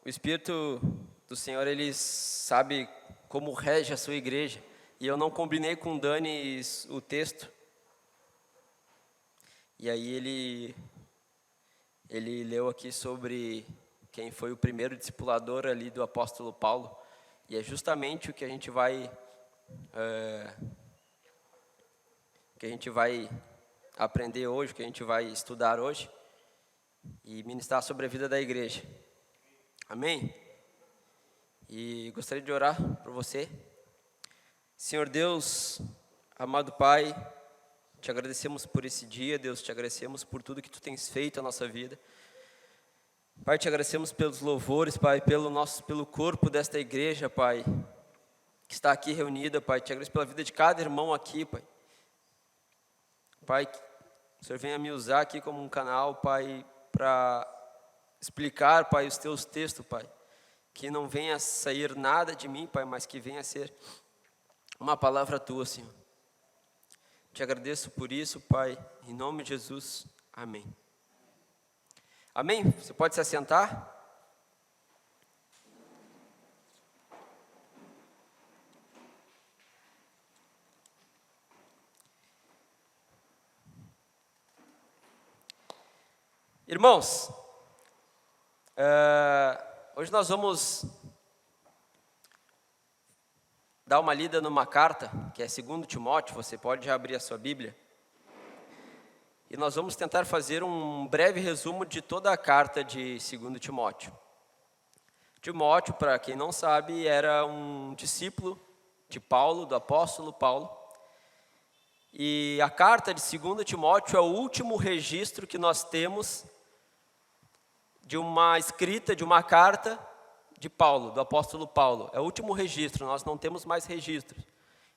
O Espírito do Senhor, Ele sabe como rege a sua igreja. E eu não combinei com o Dani o texto. E aí ele leu aqui sobre quem foi o primeiro discipulador ali do apóstolo Paulo. E é justamente o que a gente vai aprender hoje, o que a gente vai estudar hoje e ministrar sobre a vida da igreja. Amém? E gostaria de orar por você. Senhor Deus, amado Pai, te agradecemos por esse dia, Deus, te agradecemos por tudo que tu tens feito na nossa vida. Pai, te agradecemos pelos louvores, Pai, pelo corpo desta igreja, Pai, que está aqui reunida, Pai. Te agradeço pela vida de cada irmão aqui, Pai. Pai, que o Senhor venha me usar aqui como um canal, Pai, para explicar, Pai, os teus textos, Pai. Que não venha sair nada de mim, Pai, mas que venha a ser uma palavra tua, Senhor. Te agradeço por isso, Pai, em nome de Jesus. Amém. Amém? Você pode se assentar? Irmãos, hoje nós vamos dar uma lida numa carta, que é 2 Timóteo, você pode já abrir a sua Bíblia. E nós vamos tentar fazer um breve resumo de toda a carta de 2 Timóteo. Timóteo, para quem não sabe, era um discípulo de Paulo, do apóstolo Paulo. E a carta de 2 Timóteo é o último registro que nós temos de uma escrita, de uma carta de Paulo, do apóstolo Paulo. É o último registro, nós não temos mais registros.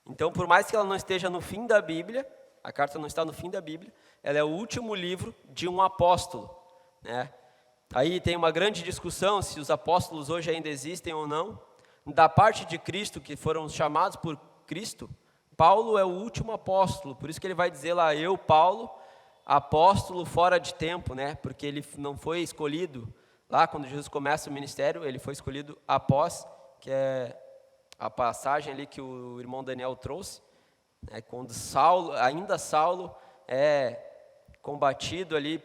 Então, por mais que ela não esteja no fim da Bíblia, a carta não está no fim da Bíblia, ela é o último livro de um apóstolo, né? Aí tem uma grande discussão se os apóstolos hoje ainda existem ou não. Da parte de Cristo, que foram chamados por Cristo, Paulo é o último apóstolo, por isso que ele vai dizer lá, eu, Paulo, apóstolo fora de tempo, né? Porque ele não foi escolhido lá quando Jesus começa o ministério, ele foi escolhido após, que é a passagem ali que o irmão Daniel trouxe, né? Quando Saulo é combatido ali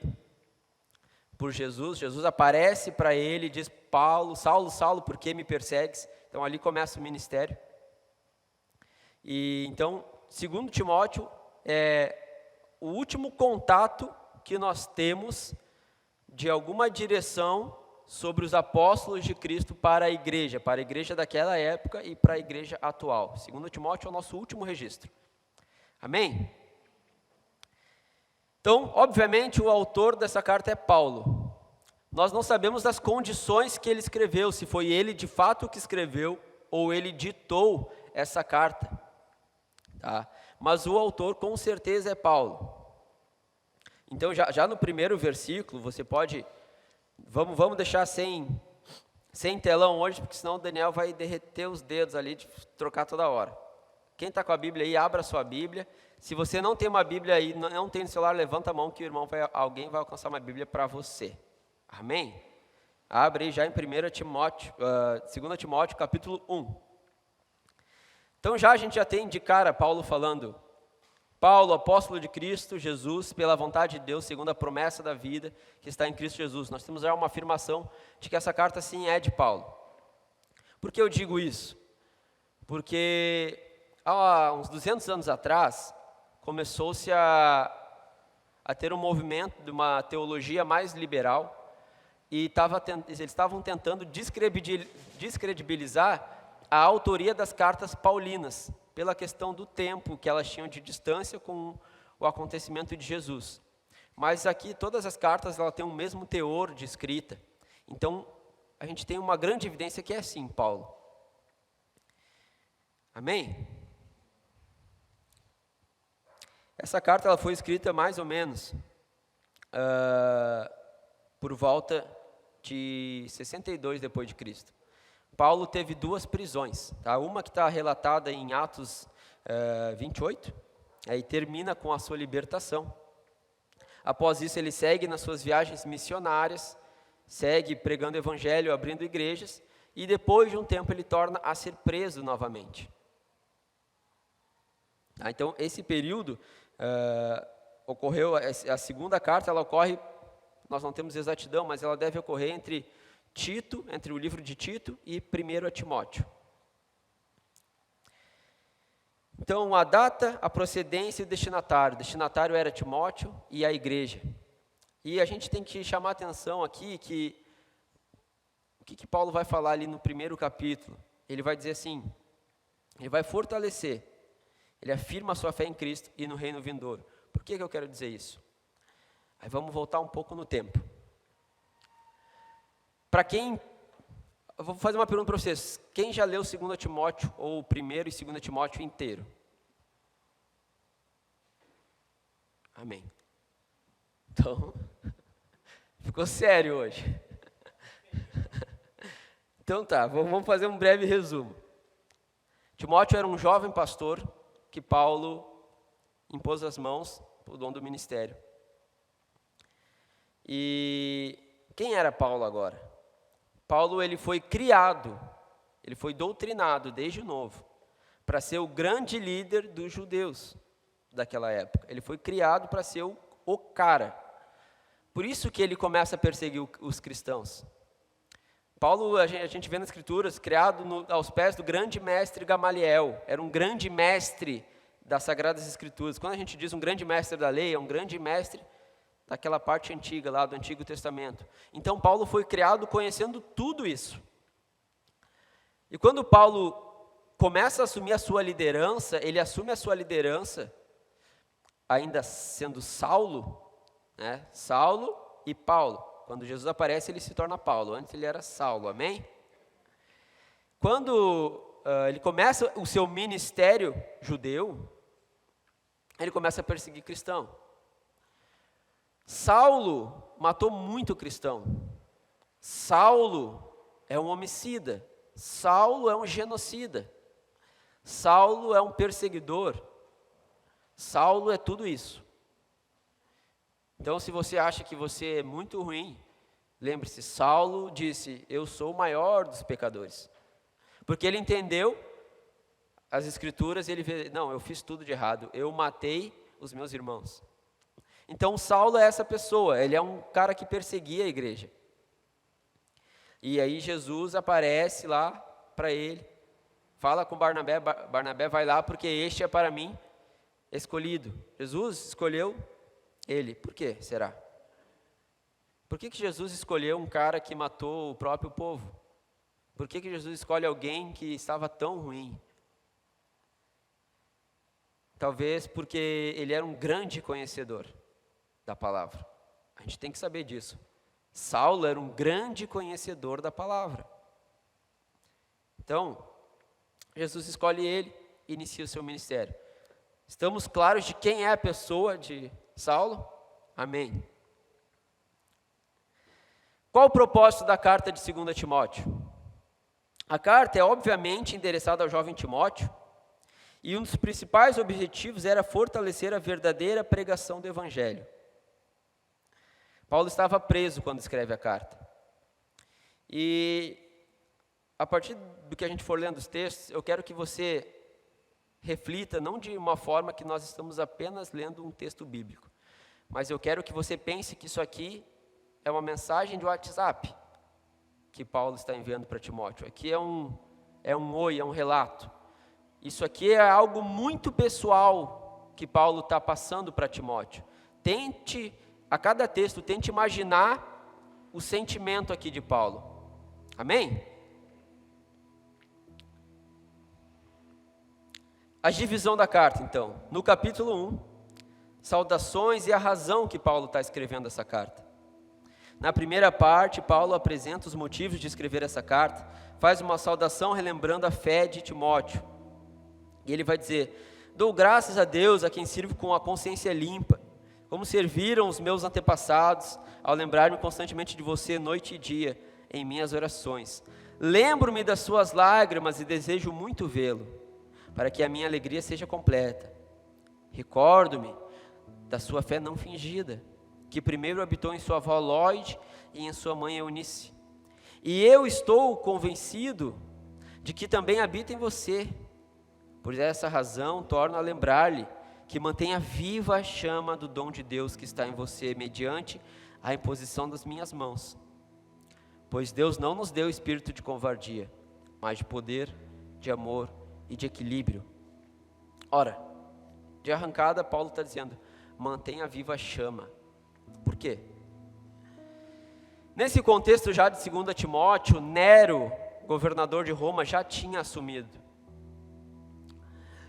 por Jesus, Jesus aparece para ele e diz, Paulo, Saulo, Saulo, por que me persegues? Então ali começa o ministério. E então, 2 Timóteo é o último contato que nós temos de alguma direção sobre os apóstolos de Cristo para a igreja daquela época e para a igreja atual. 2 Timóteo é o nosso último registro. Amém? Então, obviamente, o autor dessa carta é Paulo. Nós não sabemos das condições que ele escreveu, se foi ele de fato que escreveu ou ele ditou essa carta. Tá? Mas o autor com certeza é Paulo. Então já no primeiro versículo, você pode, vamos deixar sem telão hoje, porque senão o Daniel vai derreter os dedos ali de trocar toda hora. Quem está com a Bíblia aí, abra a sua Bíblia. Se você não tem uma Bíblia aí, não tem no celular, levanta a mão que alguém vai alcançar uma Bíblia para você. Amém? Abre aí já em 2 Timóteo capítulo 1. Então a gente já tem de cara Paulo falando, Paulo, apóstolo de Cristo Jesus, pela vontade de Deus, segundo a promessa da vida que está em Cristo Jesus. Nós temos já uma afirmação de que essa carta sim é de Paulo. Por que eu digo isso? Porque há uns 200 anos atrás, começou-se a ter um movimento de uma teologia mais liberal e eles estavam tentando descredibilizar a autoria das cartas paulinas, pela questão do tempo que elas tinham de distância com o acontecimento de Jesus. Mas aqui todas as cartas ela têm o mesmo teor de escrita. Então a gente tem uma grande evidência que é assim, Paulo. Amém? Essa carta ela foi escrita mais ou menos por volta de 62 depois de Cristo. Paulo teve duas prisões, tá? Uma que está relatada em Atos 28, aí termina com a sua libertação. Após isso ele segue nas suas viagens missionárias, segue pregando o evangelho, abrindo igrejas, e depois de um tempo ele torna a ser preso novamente. Então, esse período ocorreu, a segunda carta, ela ocorre, nós não temos exatidão, mas ela deve ocorrer entre o livro de Tito e 1 Timóteo. Então, a data, a procedência e o destinatário. O destinatário era Timóteo e a igreja. E a gente tem que chamar a atenção aqui que o que Paulo vai falar ali no primeiro capítulo? Ele vai dizer assim, ele vai fortalecer, ele afirma a sua fé em Cristo e no reino vindouro. Por que eu quero dizer isso? Aí vamos voltar um pouco no tempo. Eu vou fazer uma pergunta para vocês. Quem já leu 2 Timóteo, ou o 1 e 2 Timóteo inteiro? Amém. Então, ficou sério hoje. Então tá, vamos fazer um breve resumo. Timóteo era um jovem pastor que Paulo impôs as mãos para o dom do ministério. E quem era Paulo agora? Paulo, ele foi criado, ele foi doutrinado desde novo para ser o grande líder dos judeus daquela época. Ele foi criado para ser o cara. Por isso que ele começa a perseguir os cristãos. Paulo, a gente vê nas Escrituras, criado aos pés do grande mestre Gamaliel. Era um grande mestre das Sagradas Escrituras. Quando a gente diz um grande mestre da lei, é um grande mestre daquela parte antiga lá do Antigo Testamento. Então Paulo foi criado conhecendo tudo isso. E quando Paulo começa a assumir a sua liderança, ele assume a sua liderança ainda sendo Saulo, né? Saulo e Paulo. Quando Jesus aparece, ele se torna Paulo. Antes ele era Saulo, amém? Quando ele começa o seu ministério judeu, ele começa a perseguir cristão. Saulo matou muito cristão. Saulo é um homicida. Saulo é um genocida. Saulo é um perseguidor. Saulo é tudo isso. Então, se você acha que você é muito ruim, lembre-se, Saulo disse, eu sou o maior dos pecadores. Porque ele entendeu as Escrituras, ele vê, não, eu fiz tudo de errado, eu matei os meus irmãos. Então, Saulo é essa pessoa, ele é um cara que perseguia a igreja. E aí Jesus aparece lá para ele, fala com Barnabé, Barnabé vai lá porque este é para mim escolhido. Jesus escolheu ele, por que será? Por que Jesus escolheu um cara que matou o próprio povo? Por que Jesus escolhe alguém que estava tão ruim? Talvez porque ele era um grande conhecedor da palavra. A gente tem que saber disso. Saulo era um grande conhecedor da palavra. Então, Jesus escolhe ele e inicia o seu ministério. Estamos claros de quem é a pessoa de Saulo? Amém. Qual o propósito da carta de 2 Timóteo? A carta é obviamente endereçada ao jovem Timóteo, e um dos principais objetivos era fortalecer a verdadeira pregação do Evangelho. Paulo estava preso quando escreve a carta. E a partir do que a gente for lendo os textos, eu quero que você reflita, não de uma forma que nós estamos apenas lendo um texto bíblico, mas eu quero que você pense que isso aqui é uma mensagem de WhatsApp que Paulo está enviando para Timóteo. Aqui é um oi, é um relato. Isso aqui é algo muito pessoal que Paulo está passando para Timóteo. A cada texto, tente imaginar o sentimento aqui de Paulo. Amém? A divisão da carta, então. No capítulo 1, saudações e a razão que Paulo está escrevendo essa carta. Na primeira parte, Paulo apresenta os motivos de escrever essa carta, faz uma saudação relembrando a fé de Timóteo. E ele vai dizer, dou graças a Deus a quem sirvo com a consciência limpa, como serviram os meus antepassados, ao lembrar-me constantemente de você noite e dia, em minhas orações. Lembro-me das suas lágrimas e desejo muito vê-lo, para que a minha alegria seja completa. Recordo-me da sua fé não fingida, que primeiro habitou em sua avó Lóide e em sua mãe Eunice. E eu estou convencido de que também habita em você. Por essa razão, torno a lembrar-lhe que mantenha viva a chama do dom de Deus que está em você, mediante a imposição das minhas mãos. Pois Deus não nos deu espírito de covardia, mas de poder, de amor e de equilíbrio. Ora, de arrancada, Paulo está dizendo, mantenha viva a chama. Por quê? Nesse contexto já de 2 Timóteo, Nero, governador de Roma, já tinha assumido.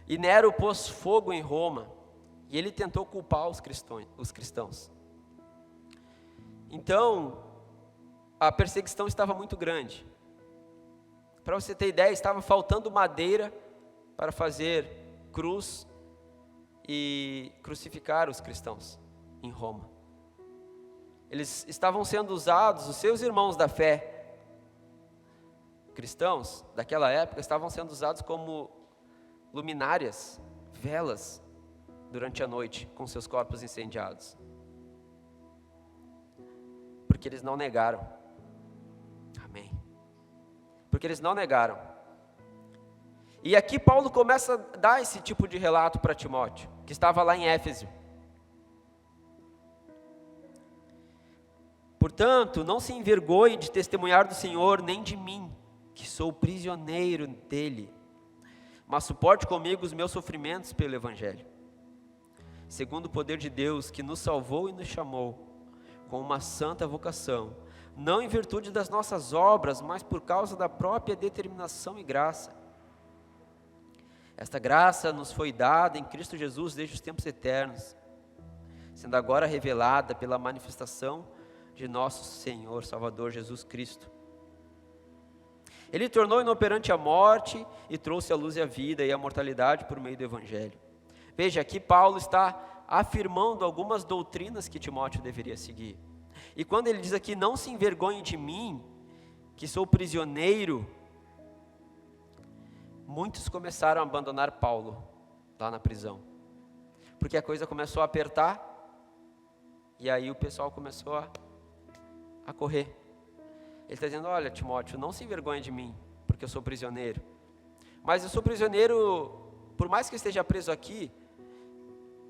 E Nero pôs fogo em Roma, e ele tentou culpar os cristãos. Então, a perseguição estava muito grande. Para você ter ideia, estava faltando madeira para fazer cruz e crucificar os cristãos em Roma. Eles estavam sendo usados, os seus irmãos da fé, cristãos daquela época, estavam sendo usados como luminárias, velas, durante a noite, com seus corpos incendiados. Porque eles não negaram. Amém. Porque eles não negaram. E aqui Paulo começa a dar esse tipo de relato para Timóteo, que estava lá em Éfeso. Portanto, não se envergonhe de testemunhar do Senhor, nem de mim, que sou prisioneiro dele, mas suporte comigo os meus sofrimentos pelo Evangelho, segundo o poder de Deus que nos salvou e nos chamou, com uma santa vocação, não em virtude das nossas obras, mas por causa da própria determinação e graça. Esta graça nos foi dada em Cristo Jesus desde os tempos eternos, sendo agora revelada pela manifestação de nosso Senhor, Salvador Jesus Cristo. Ele tornou inoperante a morte e trouxe a luz e a vida e a mortalidade por meio do Evangelho. Veja, aqui Paulo está afirmando algumas doutrinas que Timóteo deveria seguir. E quando ele diz aqui, não se envergonhe de mim, que sou prisioneiro, muitos começaram a abandonar Paulo lá na prisão. Porque a coisa começou a apertar, e aí o pessoal começou a correr. Ele está dizendo, olha Timóteo, não se envergonhe de mim, porque eu sou prisioneiro. Mas eu sou prisioneiro, por mais que eu esteja preso aqui,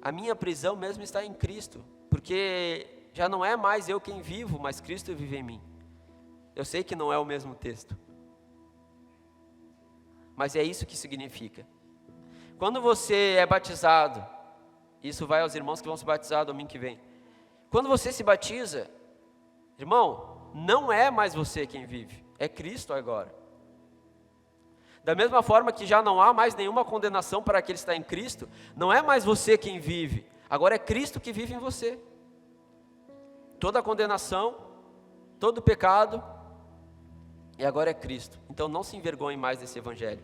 a minha prisão mesmo está em Cristo, porque já não é mais eu quem vivo, mas Cristo vive em mim. Eu sei que não é o mesmo texto, mas é isso que significa. Quando você é batizado, isso vai aos irmãos que vão se batizar domingo que vem. Quando você se batiza, irmão, não é mais você quem vive, é Cristo agora. Da mesma forma que já não há mais nenhuma condenação para aquele que está em Cristo, não é mais você quem vive, agora é Cristo que vive em você. Toda a condenação, todo o pecado, e agora é Cristo. Então não se envergonhe mais desse Evangelho.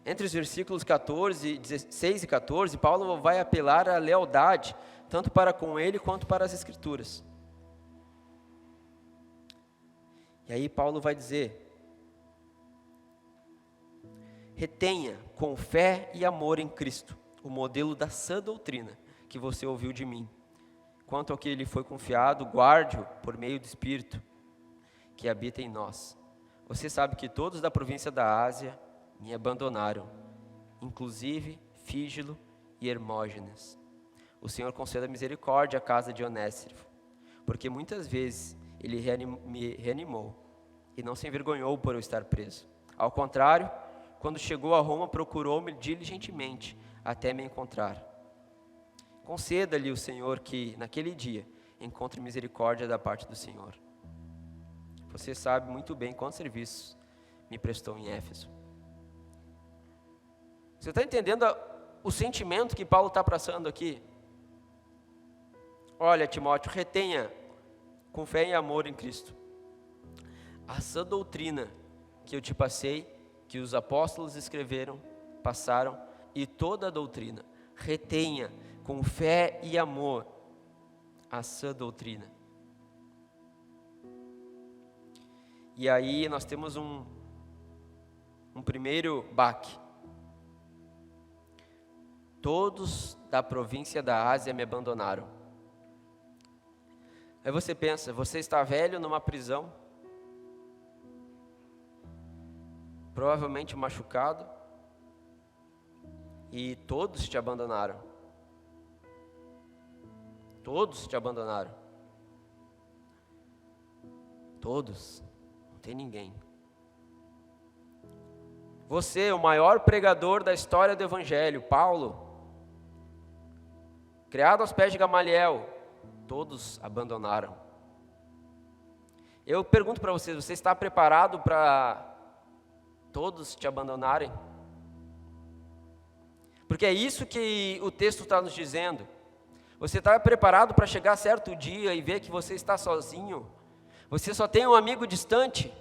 Entre os versículos 16 e 14, Paulo vai apelar à lealdade, tanto para com ele quanto para as Escrituras. E aí Paulo vai dizer, retenha com fé e amor em Cristo, o modelo da sã doutrina que você ouviu de mim. Quanto ao que lhe foi confiado, guarde-o por meio do Espírito que habita em nós. Você sabe que todos da província da Ásia me abandonaram, inclusive Fígilo e Hermógenes. O Senhor conceda misericórdia à casa de Onésimo, porque muitas vezes ele me reanimou e não se envergonhou por eu estar preso. Ao contrário, quando chegou a Roma, procurou-me diligentemente até me encontrar. Conceda-lhe o Senhor que, naquele dia, encontre misericórdia da parte do Senhor. Você sabe muito bem quantos serviços me prestou em Éfeso. Você está entendendo o sentimento que Paulo está passando aqui? Olha, Timóteo, retenha com fé e amor em Cristo a sã doutrina que eu te passei, que os apóstolos escreveram, passaram, e toda a doutrina. Retenha com fé e amor a sã doutrina. E aí nós temos um primeiro baque. Todos da província da Ásia me abandonaram. Aí você pensa, você está velho numa prisão, provavelmente machucado, e todos te abandonaram. Todos te abandonaram. Todos, não tem ninguém. Você, o maior pregador da história do Evangelho, Paulo, criado aos pés de Gamaliel, todos abandonaram. Eu pergunto para você, você está preparado para todos te abandonarem? Porque é isso que o texto está nos dizendo. Você está preparado para chegar certo dia e ver que você está sozinho? Você só tem um amigo distante?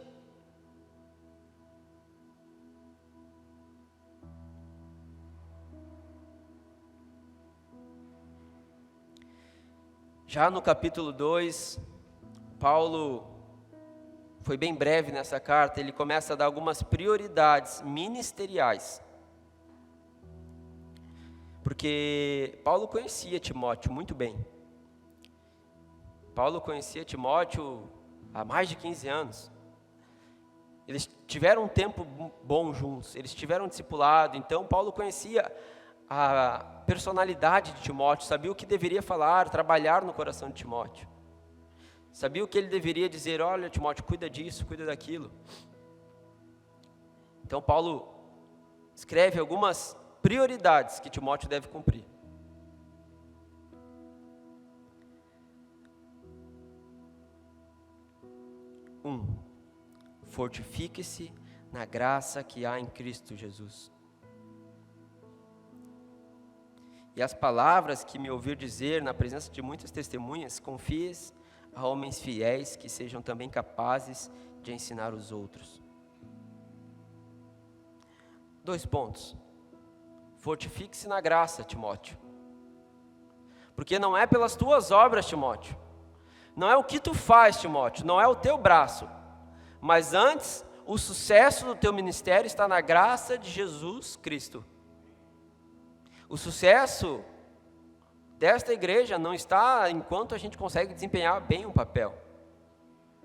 Já no capítulo 2, Paulo foi bem breve nessa carta, ele começa a dar algumas prioridades ministeriais. Porque Paulo conhecia Timóteo muito bem. Paulo conhecia Timóteo há mais de 15 anos. Eles tiveram um tempo bom juntos, eles tiveram um discipulado, então Paulo conhecia a personalidade de Timóteo, sabia o que deveria falar, trabalhar no coração de Timóteo. Sabia o que ele deveria dizer, olha Timóteo, cuida disso, cuida daquilo. Então Paulo escreve algumas prioridades que Timóteo deve cumprir. 1. Fortifique-se na graça que há em Cristo Jesus. E as palavras que me ouviu dizer na presença de muitas testemunhas, confie-as a homens fiéis que sejam também capazes de ensinar os outros. 2 pontos. Fortifique-se na graça, Timóteo. Porque não é pelas tuas obras, Timóteo. Não é o que tu faz, Timóteo. Não é o teu braço. Mas antes, o sucesso do teu ministério está na graça de Jesus Cristo. O sucesso desta igreja não está enquanto a gente consegue desempenhar bem um papel,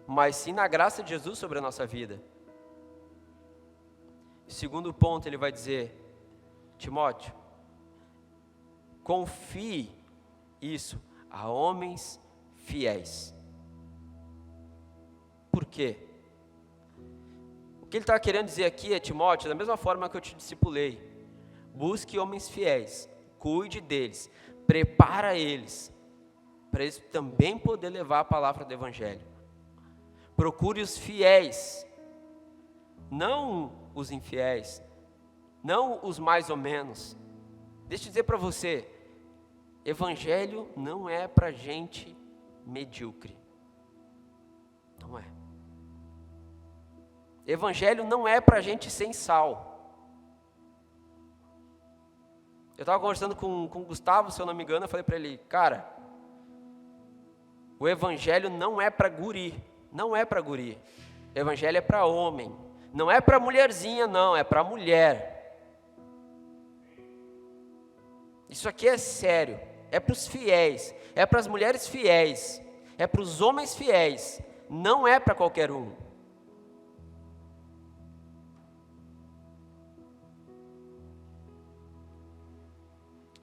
mas sim na graça de Jesus sobre a nossa vida. Segundo ponto, ele vai dizer, Timóteo, confie isso a homens fiéis. Por quê? O que ele está querendo dizer aqui é, Timóteo, da mesma forma que eu te discipulei, busque homens fiéis, cuide deles, prepara eles, para eles também poder levar a palavra do Evangelho. Procure os fiéis, não os infiéis, não os mais ou menos. Deixa eu dizer para você, Evangelho não é para gente medíocre, não é. Evangelho não é para gente sem sal. Eu estava conversando com o Gustavo, se eu não me engano, eu falei para ele, cara, o Evangelho não é para guri, não é para guri. O Evangelho é para homem, não é para mulherzinha não, é para mulher. Isso aqui é sério, é para os fiéis, é para as mulheres fiéis, é para os homens fiéis, não é para qualquer um.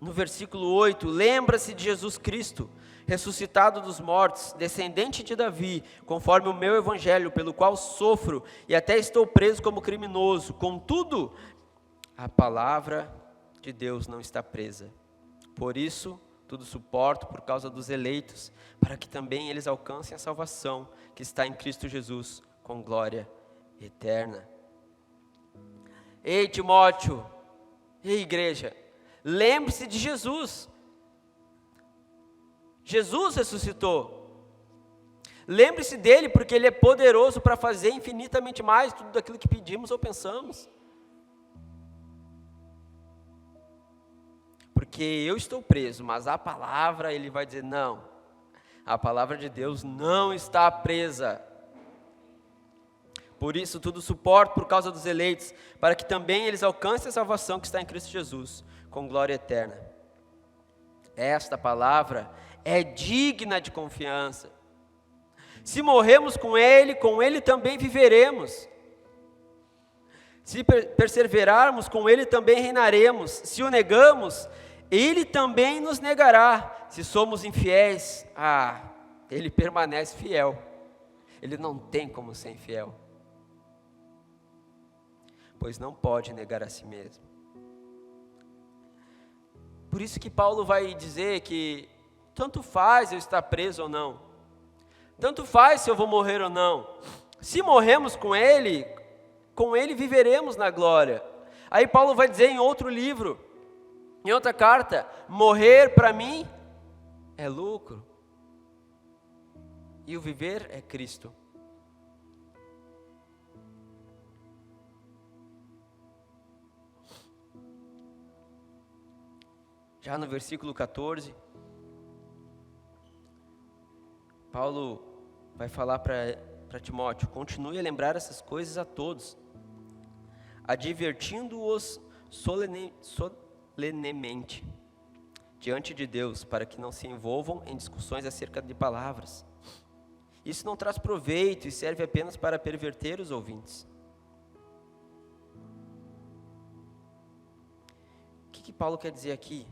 No versículo 8, lembra-se de Jesus Cristo, ressuscitado dos mortos, descendente de Davi, conforme o meu evangelho, pelo qual sofro e até estou preso como criminoso. Contudo, a palavra de Deus não está presa. Por isso, tudo suporto por causa dos eleitos, para que também eles alcancem a salvação que está em Cristo Jesus, com glória eterna. Ei, Timóteo, ei, igreja, lembre-se de Jesus. Jesus ressuscitou. Lembre-se dele, porque ele é poderoso para fazer infinitamente mais tudo aquilo que pedimos ou pensamos. Porque eu estou preso, mas a palavra, ele vai dizer, não, a palavra de Deus não está presa. Por isso tudo suporto por causa dos eleitos, para que também eles alcancem a salvação que está em Cristo Jesus, com glória eterna. esta palavra é digna de confiança. Se morremos com Ele também viveremos. Se perseverarmos, com Ele também reinaremos. Se o negamos, Ele também nos negará. Se somos infiéis, Ele permanece fiel. Ele não tem como ser infiel, pois não pode negar a si mesmo. Por isso que Paulo vai dizer que tanto faz eu estar preso ou não, tanto faz se eu vou morrer ou não. Se morremos com Ele viveremos na glória. Aí Paulo vai dizer em outro livro, em outra carta, morrer para mim é lucro, e o viver é Cristo. Já no versículo 14, Paulo vai falar para Timóteo: continue a lembrar essas coisas a todos, advertindo-os solenemente diante de Deus, para que não se envolvam em discussões acerca de palavras. Isso não traz proveito e serve apenas para perverter os ouvintes. O que Paulo quer dizer aqui?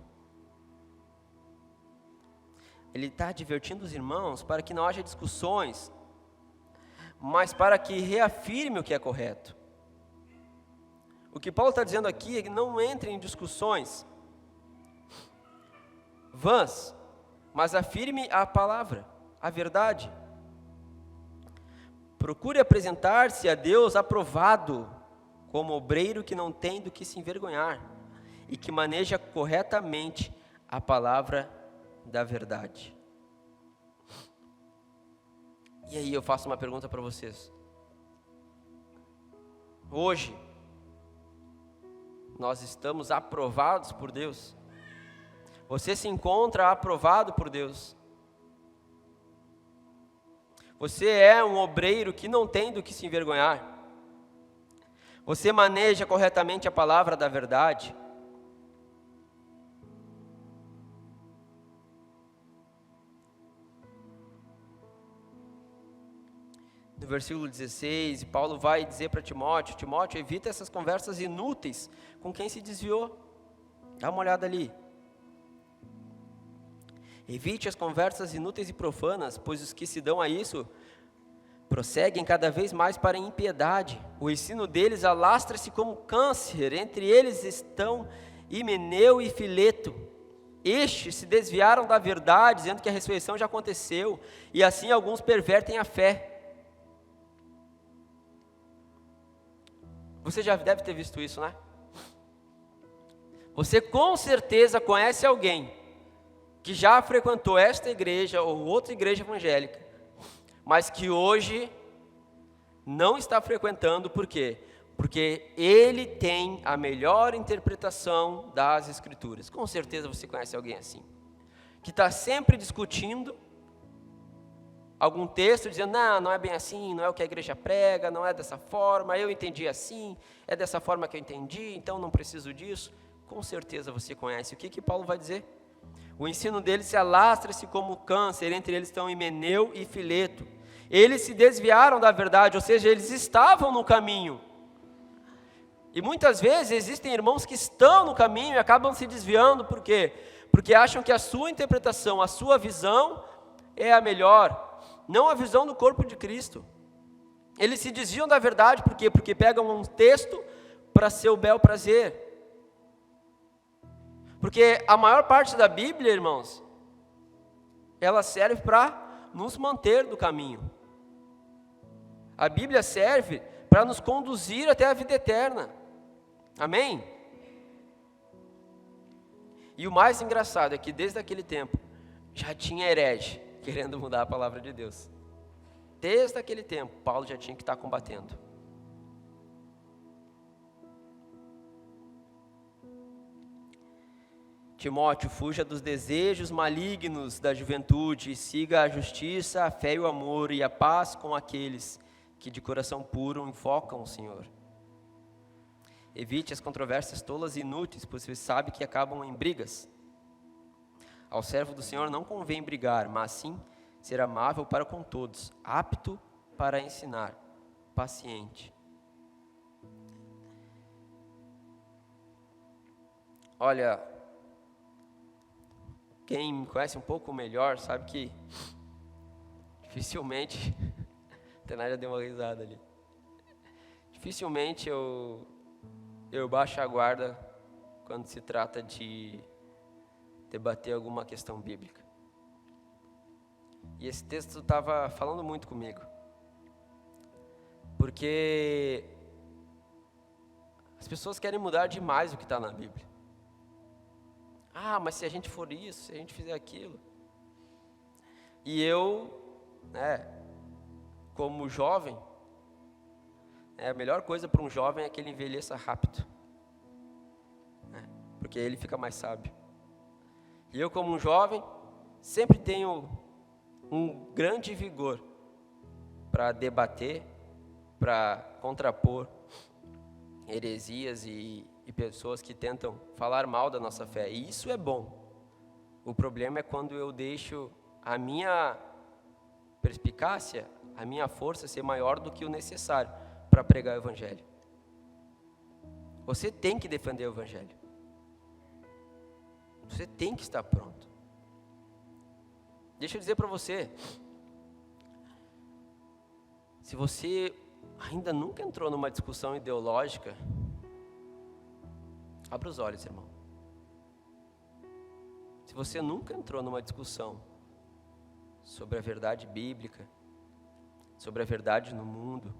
Ele está advertindo os irmãos para que não haja discussões, mas para que reafirme o que é correto. O que Paulo está dizendo aqui é que não entre em discussões vãs, mas afirme a palavra, a verdade. Procure apresentar-se a Deus aprovado, como obreiro que não tem do que se envergonhar e que maneja corretamente a palavra da verdade. E aí eu faço uma pergunta para vocês. Hoje, nós estamos aprovados por Deus? Você se encontra aprovado por Deus? Você é um obreiro que não tem do que se envergonhar? Você maneja corretamente a palavra da verdade? No versículo 16, Paulo vai dizer para Timóteo: Timóteo, evita essas conversas inúteis com quem se desviou. Dá uma olhada ali. Evite as conversas inúteis e profanas, pois os que se dão a isso prosseguem cada vez mais para a impiedade. O ensino deles alastra-se como câncer. Entre eles estão Himeneu e Fileto. Estes se desviaram da verdade, dizendo que a ressurreição já aconteceu, e assim alguns pervertem a fé. Você já deve ter visto isso, né? Você com certeza conhece alguém que já frequentou esta igreja ou outra igreja evangélica, mas que hoje não está frequentando. Por quê? Porque ele tem a melhor interpretação das Escrituras. Com certeza você conhece alguém assim, que está sempre discutindo algum texto, dizendo: não é bem assim, não é o que a igreja prega, não é dessa forma, eu entendi assim, é dessa forma que eu entendi, então não preciso disso. Com certeza você conhece. O que Paulo vai dizer? O ensino deles se alastra-se como câncer. Entre eles estão Himeneu e Fileto. Eles se desviaram da verdade, ou seja, eles estavam no caminho. E muitas vezes existem irmãos que estão no caminho e acabam se desviando. Por quê? Porque acham que a sua interpretação, a sua visão é a melhor, não a visão do corpo de Cristo. Eles se desviam da verdade, por quê? Porque pegam um texto para seu bel prazer. Porque a maior parte da Bíblia, irmãos, ela serve para nos manter no caminho. A Bíblia serve para nos conduzir até a vida eterna. Amém? E o mais engraçado é que desde aquele tempo já tinha herege querendo mudar a palavra de Deus. Desde aquele tempo, Paulo já tinha que estar combatendo. Timóteo, fuja dos desejos malignos da juventude e siga a justiça, a fé e o amor e a paz com aqueles que de coração puro invocam o Senhor. Evite as controvérsias tolas e inúteis, pois você sabe que acabam em brigas. Ao servo do Senhor não convém brigar, mas sim ser amável para com todos, apto para ensinar, paciente. Olha, quem me conhece um pouco melhor sabe que dificilmente, a Tenária deu uma risada ali, dificilmente eu baixo a guarda quando se trata de debater alguma questão bíblica. E esse texto estava falando muito comigo, porque as pessoas querem mudar demais o que está na Bíblia. Mas se a gente for isso, se a gente fizer aquilo. E eu, como jovem, a melhor coisa para um jovem é que ele envelheça rápido, porque ele fica mais sábio. E eu, como um jovem, sempre tenho um grande vigor para debater, para contrapor heresias e pessoas que tentam falar mal da nossa fé. E isso é bom. O problema é quando eu deixo a minha perspicácia, a minha força ser maior do que o necessário para pregar o Evangelho. Você tem que defender o Evangelho. Você tem que estar pronto. Deixa eu dizer para você, se você ainda nunca entrou numa discussão ideológica, abra os olhos, irmão. Se você nunca entrou numa discussão sobre a verdade bíblica, sobre a verdade no mundo,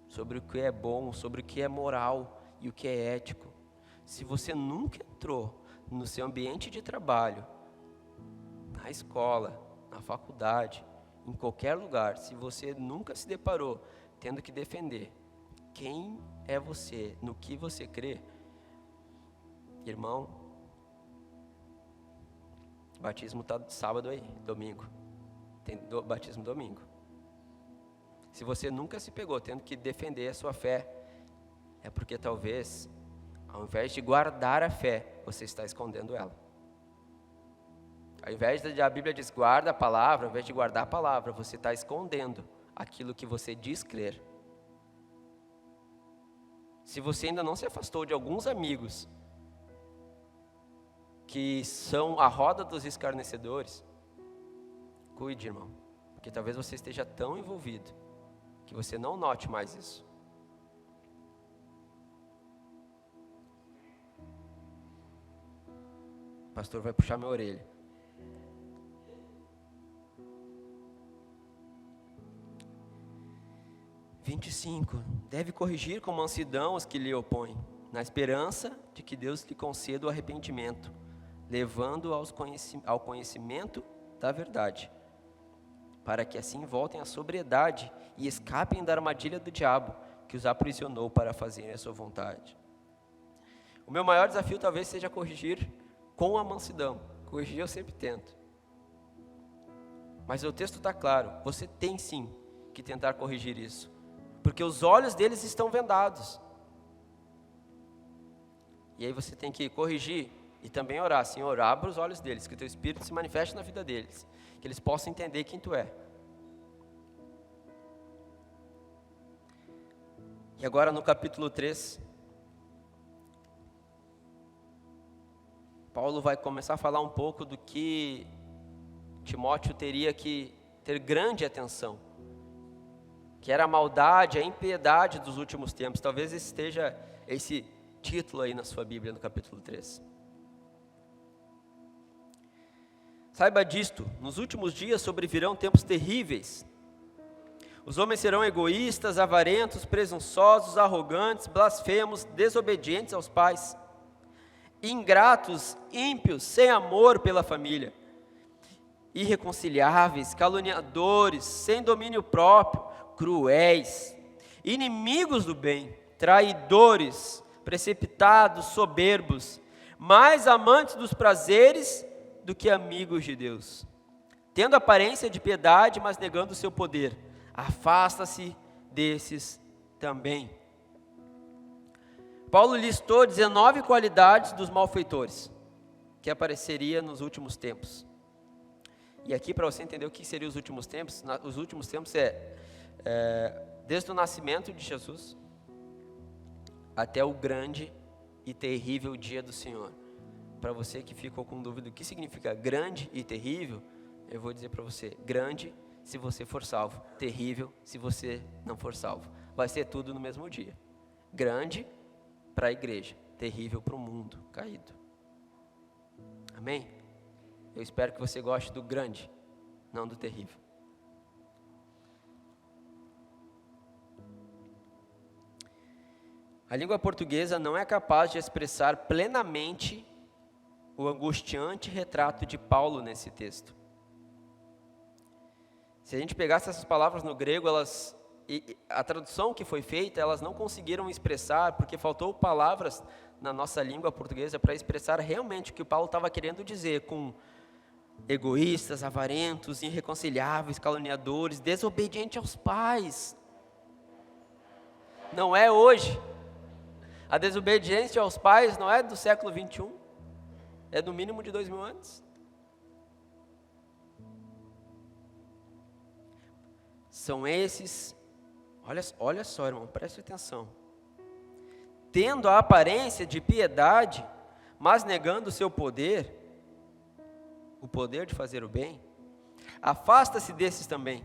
sobre o que é bom, sobre o que é moral e o que é ético, se você nunca entrou no seu ambiente de trabalho, na escola, na faculdade, em qualquer lugar, se você nunca se deparou tendo que defender quem é você, no que você crê, irmão, batismo está sábado aí, domingo, tem batismo domingo. Se você nunca se pegou tendo que defender a sua fé, é porque talvez, ao invés de guardar a fé, você está escondendo ela. Ao invés de a Bíblia diz guarda a palavra, ao invés de guardar a palavra, você está escondendo aquilo que você diz crer. Se você ainda não se afastou de alguns amigos que são a roda dos escarnecedores, cuide, irmão, porque talvez você esteja tão envolvido que você não note mais isso. O pastor vai puxar minha orelha. Deve corrigir com mansidão os que lhe opõem, na esperança de que Deus lhe conceda o arrependimento, levando ao conhecimento da verdade, para que assim voltem à sobriedade e escapem da armadilha do diabo, que os aprisionou para fazerem a sua vontade. O meu maior desafio talvez seja corrigir com a mansidão. Corrigir eu sempre tento. Mas o texto está claro, você tem sim que tentar corrigir isso, porque os olhos deles estão vendados. E aí você tem que corrigir e também orar. Senhor, abra os olhos deles, que o teu Espírito se manifeste na vida deles, que eles possam entender quem tu é. E agora no capítulo 3, Paulo vai começar a falar um pouco do que Timóteo teria que ter grande atenção, que era a maldade, a impiedade dos últimos tempos. Talvez esteja esse título aí na sua Bíblia, no capítulo 3. Saiba disto, nos últimos dias sobrevirão tempos terríveis. Os homens serão egoístas, avarentos, presunçosos, arrogantes, blasfemos, desobedientes aos pais, ingratos, ímpios, sem amor pela família, irreconciliáveis, caluniadores, sem domínio próprio, cruéis, inimigos do bem, traidores, precipitados, soberbos, mais amantes dos prazeres do que amigos de Deus, tendo aparência de piedade, mas negando o seu poder. Afasta-se desses também. Paulo listou 19 qualidades dos malfeitores. que apareceria nos últimos tempos. E aqui, para você entender o que seriam os últimos tempos, os últimos tempos desde o nascimento de Jesus até o grande e terrível dia do Senhor. Para você que ficou com dúvida do que significa grande e terrível, eu vou dizer para você: grande se você for salvo, terrível se você não for salvo. Vai ser tudo no mesmo dia. Grande para a igreja, terrível para o mundo caído. Amém? Eu espero que você goste do grande, não do terrível. A língua portuguesa não é capaz de expressar plenamente o angustiante retrato de Paulo nesse texto. Se a gente pegasse essas palavras no grego, a tradução que foi feita, elas não conseguiram expressar, porque faltou palavras na nossa língua portuguesa para expressar realmente o que Paulo estava querendo dizer com egoístas, avarentos, irreconciliáveis, caluniadores, desobedientes aos pais. Não é hoje. A desobediência aos pais não é do século 21, é do mínimo de 2000 anos. São esses, olha só, irmão, preste atenção. Tendo a aparência de piedade, mas negando o seu poder, o poder de fazer o bem, afasta-se desses também.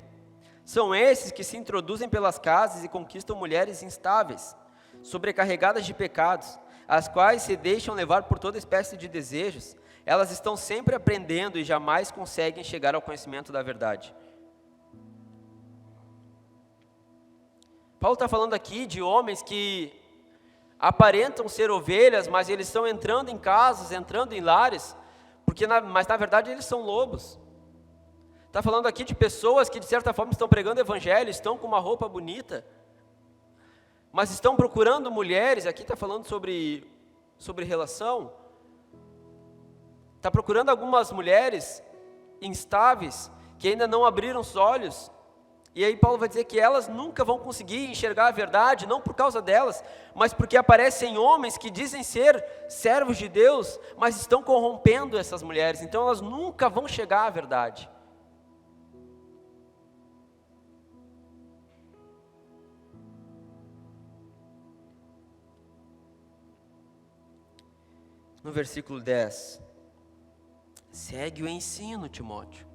São esses que se introduzem pelas casas e conquistam mulheres instáveis, sobrecarregadas de pecados, as quais se deixam levar por toda espécie de desejos. Elas estão sempre aprendendo e jamais conseguem chegar ao conhecimento da verdade. Paulo está falando aqui de homens que aparentam ser ovelhas, mas eles estão entrando em casas, entrando em lares, mas na verdade eles são lobos. Está falando aqui de pessoas que de certa forma estão pregando o evangelho, estão com uma roupa bonita, mas estão procurando mulheres. Aqui está falando sobre relação. Está procurando algumas mulheres instáveis, que ainda não abriram os olhos. E aí Paulo vai dizer que elas nunca vão conseguir enxergar a verdade, não por causa delas, mas porque aparecem homens que dizem ser servos de Deus, mas estão corrompendo essas mulheres, então elas nunca vão chegar à verdade. No versículo 10, segue o ensino, Timóteo.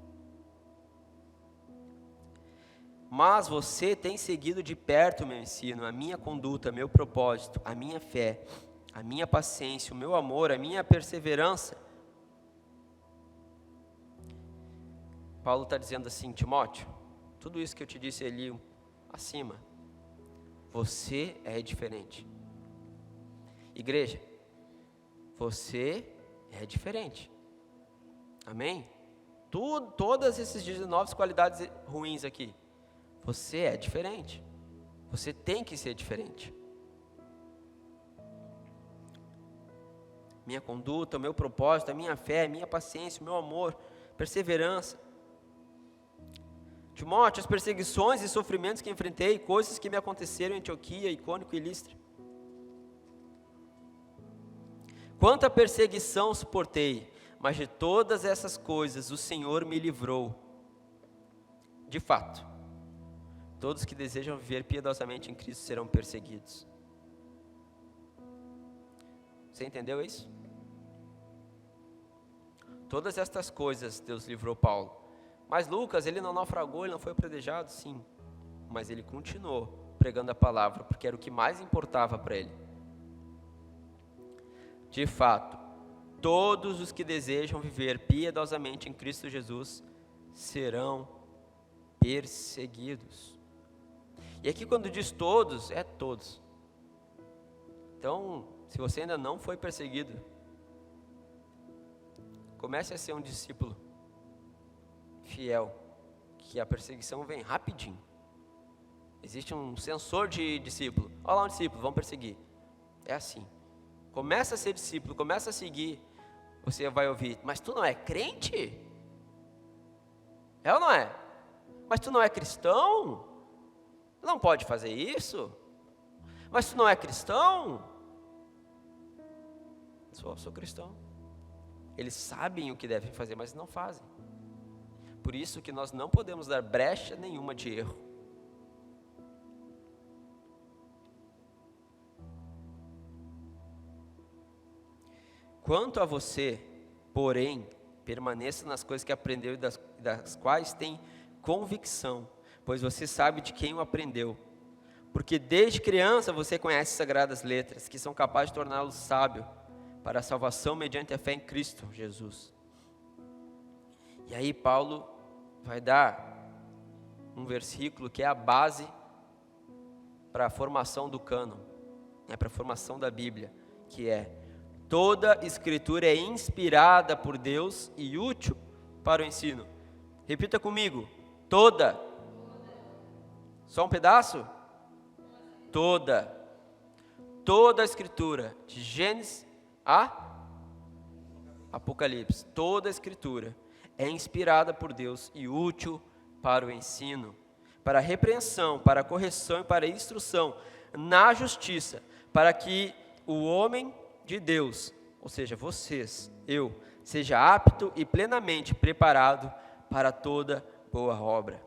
Mas você tem seguido de perto o meu ensino, a minha conduta, meu propósito, a minha fé, a minha paciência, o meu amor, a minha perseverança. Paulo está dizendo assim: Timóteo, tudo isso que eu te disse ali acima, você é diferente. Igreja, você é diferente. Amém? Todas essas 19 qualidades ruins aqui, você é diferente. Você tem que ser diferente. Minha conduta, o meu propósito, a minha fé, a minha paciência, o meu amor, perseverança. Timóteo, as perseguições e sofrimentos que enfrentei, coisas que me aconteceram em Antioquia, Icônio e Listra. Quanta perseguição suportei, mas de todas essas coisas o Senhor me livrou. De fato, todos que desejam viver piedosamente em Cristo serão perseguidos. Você entendeu isso? Todas estas coisas Deus livrou Paulo. Mas Lucas, ele não naufragou, ele não foi apedrejado, sim. Mas ele continuou pregando a palavra, porque era o que mais importava para ele. De fato, todos os que desejam viver piedosamente em Cristo Jesus serão perseguidos. E aqui quando diz todos, é todos. Então, se você ainda não foi perseguido, comece a ser um discípulo fiel, que a perseguição vem rapidinho. Existe um sensor de discípulo. Olha lá um discípulo, vão perseguir. É assim. Começa a ser discípulo, começa a seguir, você vai ouvir: mas tu não é crente? É ou não é? Mas tu não é cristão? Não pode fazer isso? Mas tu não é cristão? Sou cristão. Eles sabem o que devem fazer, mas não fazem. Por isso que nós não podemos dar brecha nenhuma de erro. Quanto a você, porém, permaneça nas coisas que aprendeu e das quais tem convicção, pois você sabe de quem o aprendeu. Porque desde criança você conhece as sagradas letras, que são capazes de torná-lo sábio para a salvação mediante a fé em Cristo Jesus. E aí Paulo vai dar um versículo que é a base para a formação do cânon, para a formação da Bíblia, que é: toda escritura é inspirada por Deus e útil para o ensino. Repita comigo: toda. Só um pedaço? Toda. Toda a escritura, de Gênesis a Apocalipse, toda a escritura é inspirada por Deus e útil para o ensino, para a repreensão, para a correção e para a instrução na justiça, para que o homem de Deus, ou seja, vocês, eu, seja apto e plenamente preparado para toda boa obra.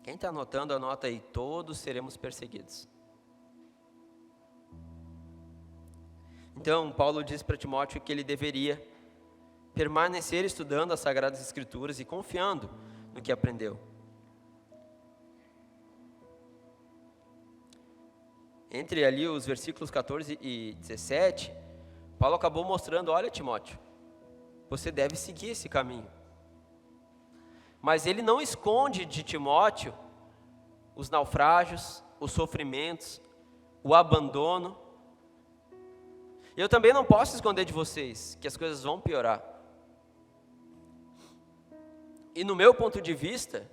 Quem está anotando, anota aí: todos seremos perseguidos. Então, Paulo diz para Timóteo que ele deveria permanecer estudando as Sagradas Escrituras e confiando no que aprendeu. Entre ali os versículos 14 e 17, Paulo acabou mostrando: olha, Timóteo, você deve seguir esse caminho. Mas ele não esconde de Timóteo os naufrágios, os sofrimentos, o abandono. Eu também não posso esconder de vocês que as coisas vão piorar. E no meu ponto de vista,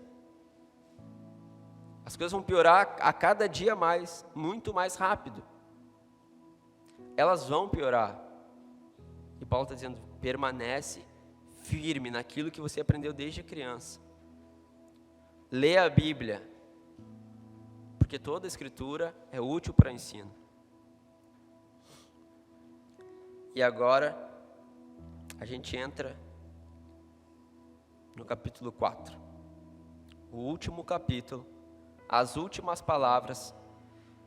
as coisas vão piorar a cada dia mais, muito mais rápido. Elas vão piorar. E Paulo está dizendo: permanece firme naquilo que você aprendeu desde criança. Lê a Bíblia, porque toda a Escritura é útil para ensino. E agora, a gente entra no capítulo 4. O último capítulo, as últimas palavras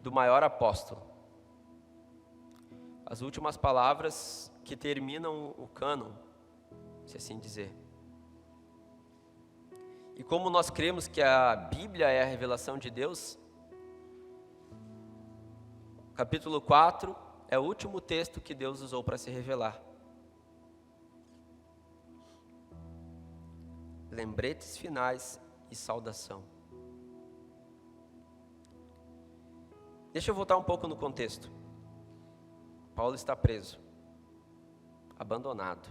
do maior apóstolo. As últimas palavras que terminam o cânon, se assim dizer. E como nós cremos que a Bíblia é a revelação de Deus, capítulo 4 é o último texto que Deus usou para se revelar. Lembretes finais e saudação. Deixa eu voltar um pouco no contexto. Paulo está preso, abandonado,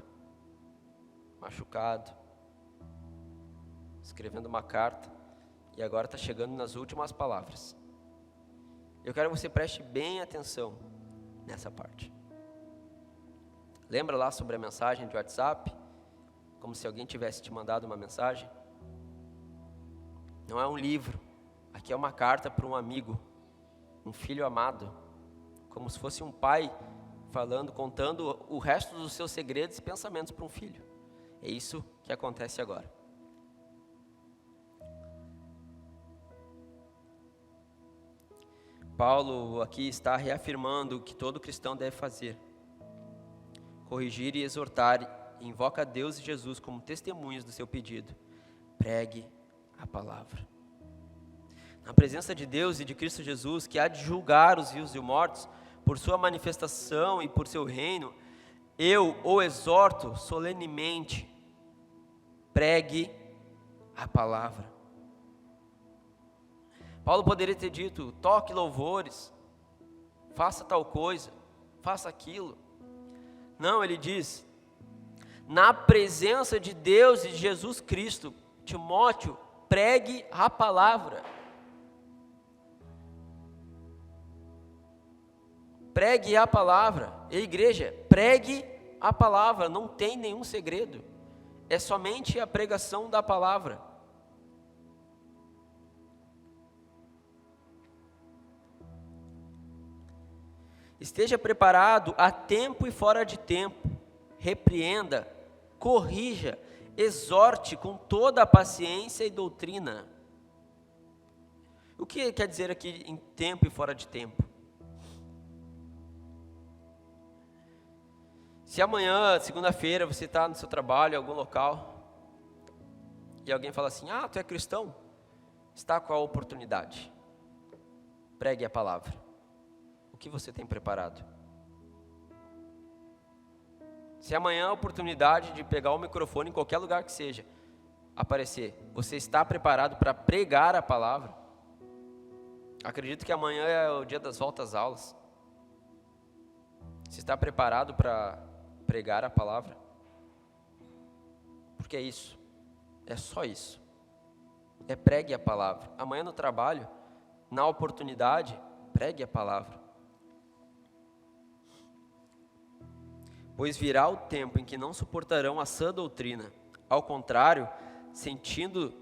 machucado, escrevendo uma carta, e agora está chegando nas últimas palavras. Eu quero que você preste bem atenção nessa parte. Lembra lá sobre a mensagem de WhatsApp? Como se alguém tivesse te mandado uma mensagem? Não é um livro, aqui é uma carta para um amigo, um filho amado, como se fosse um pai falando, contando o resto dos seus segredos e pensamentos para um filho. É isso que acontece agora. Paulo aqui está reafirmando o que todo cristão deve fazer: corrigir e exortar, e invoca a Deus e Jesus como testemunhas do seu pedido. Pregue a palavra. Na presença de Deus e de Cristo Jesus, que há de julgar os vivos e os mortos, por sua manifestação e por seu reino, eu o exorto solenemente: pregue a palavra. Paulo poderia ter dito: toque louvores, faça tal coisa, faça aquilo. Não, ele diz: na presença de Deus e de Jesus Cristo, Timóteo, pregue a palavra. Pregue a palavra. E igreja, pregue a palavra, não tem nenhum segredo. É somente a pregação da palavra. Esteja preparado a tempo e fora de tempo. Repreenda, corrija, exorte com toda a paciência e doutrina. O que quer dizer aqui em tempo e fora de tempo? Se amanhã, segunda-feira, você está no seu trabalho, em algum local, e alguém fala assim, tu é cristão? Está com a oportunidade. Pregue a palavra. O que você tem preparado? Se amanhã a oportunidade de pegar o microfone em qualquer lugar que seja, aparecer, você está preparado para pregar a palavra? Acredito que amanhã é o dia das voltas às aulas. Você está preparado para pregar a palavra? Porque é isso. É só isso. É pregue a palavra. Amanhã no trabalho, na oportunidade, pregue a palavra. Pois virá o tempo em que não suportarão a sã doutrina. Ao contrário, sentindo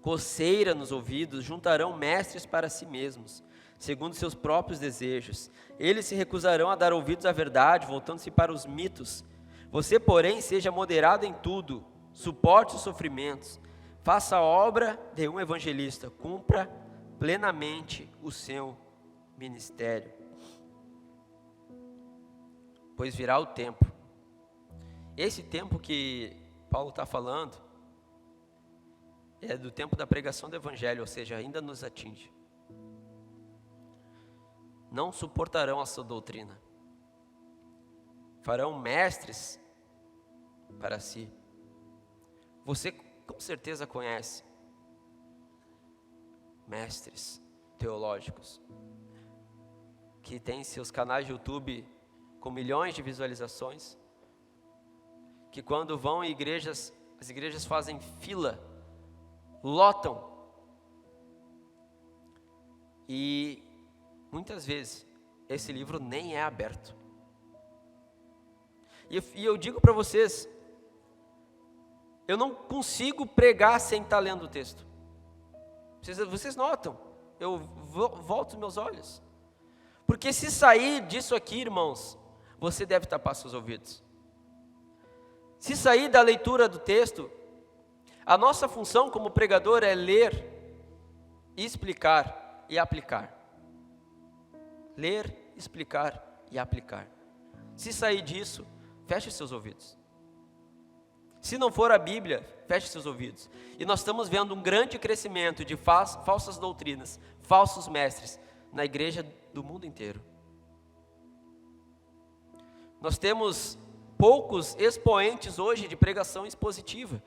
coceira nos ouvidos, juntarão mestres para si mesmos, segundo seus próprios desejos. Eles se recusarão a dar ouvidos à verdade, voltando-se para os mitos. Você, porém, seja moderado em tudo, suporte os sofrimentos, faça a obra de um evangelista, cumpra plenamente o seu ministério. Pois virá o tempo. Esse tempo que Paulo está falando é do tempo da pregação do evangelho, ou seja, ainda nos atinge. Não suportarão a sua doutrina. Farão mestres para si. Você com certeza conhece mestres teológicos que têm seus canais de YouTube com milhões de visualizações, que quando vão em igrejas, as igrejas fazem fila, lotam, e muitas vezes esse livro nem é aberto. E eu digo para vocês, eu não consigo pregar sem estar lendo o texto. Vocês notam, eu volto meus olhos, porque se sair disso aqui, irmãos, você deve tapar seus ouvidos. Se sair da leitura do texto, a nossa função como pregador é ler, explicar e aplicar. Ler, explicar e aplicar. Se sair disso, feche seus ouvidos. Se não for a Bíblia, feche seus ouvidos. E nós estamos vendo um grande crescimento de falsas doutrinas, falsos mestres, na igreja do mundo inteiro. Nós temos poucos expoentes hoje de pregação expositiva.